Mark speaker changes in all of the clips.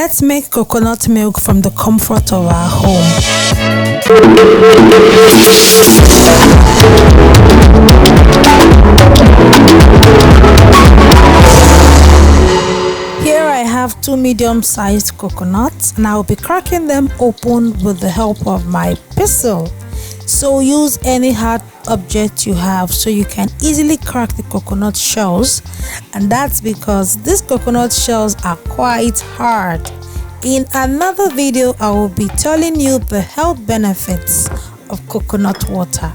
Speaker 1: Let's make coconut milk from the comfort of our home. Here I have 2 medium-sized coconuts and I'll be cracking them open with the help of my pestle. So use any hard object you have so you can easily crack the coconut shells, and that's because these coconut shells are quite hard. In another video, I will be telling you the health benefits of coconut water.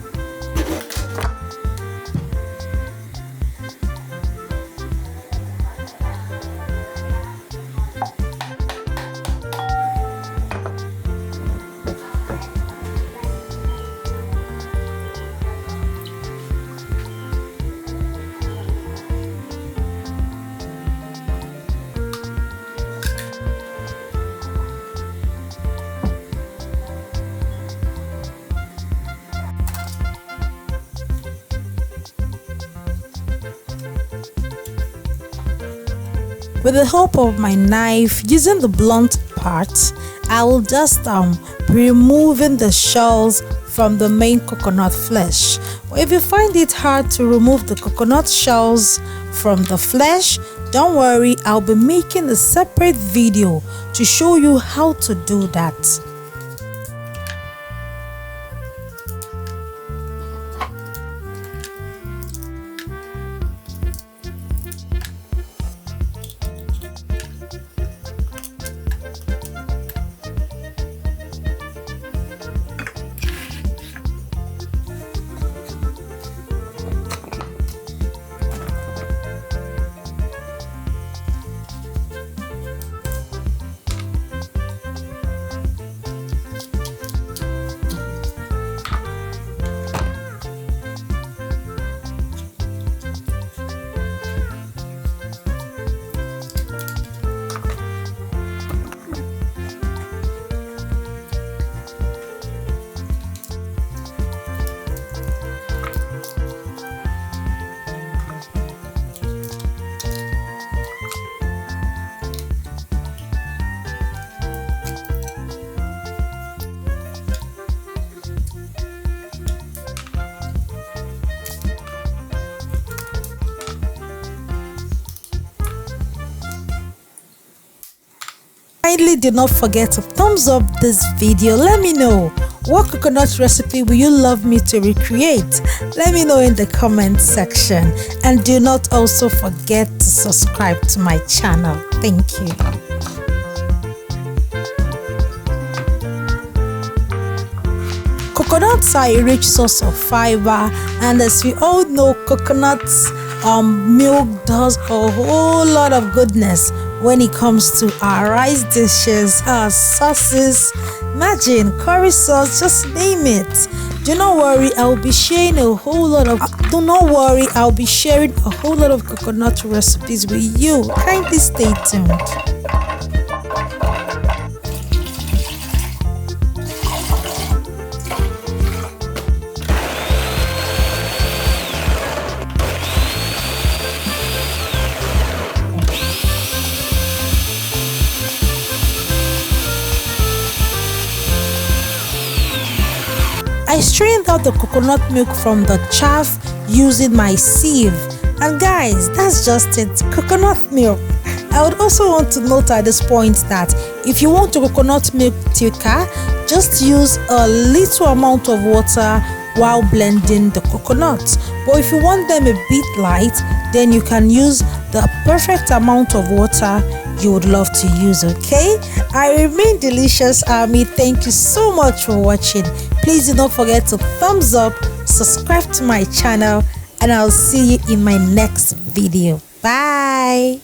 Speaker 1: With the help of my knife, using the blunt part, I will just removing the shells from the main coconut flesh. But if you find it hard to remove the coconut shells from the flesh, don't worry, I'll be making a separate video to show you how to do that. Kindly do not forget to thumbs up this video. Let me know what coconut recipe will you love me to recreate. Let me know in the comment section, and do not also forget to subscribe to my channel. Thank you. Coconuts are a rich source of fiber, and as we all know, coconuts milk does a whole lot of goodness when it comes to our rice dishes, our sauces, imagine curry sauce, just name it. Do not worry, I'll be sharing a whole lot of coconut recipes with you. Kindly stay tuned. I strained out the coconut milk from the chaff using my sieve, and guys, that's just it, coconut milk. I would also want to note at this point that if you want your coconut milk thicker, just use a little amount of water while blending the coconuts. But if you want them a bit light, then you can use the perfect amount of water you would love to use. Okay, I remain delicious army. Thank you so much for watching. Please do not forget to thumbs up, subscribe to my channel, and I'll see you in my next video. Bye.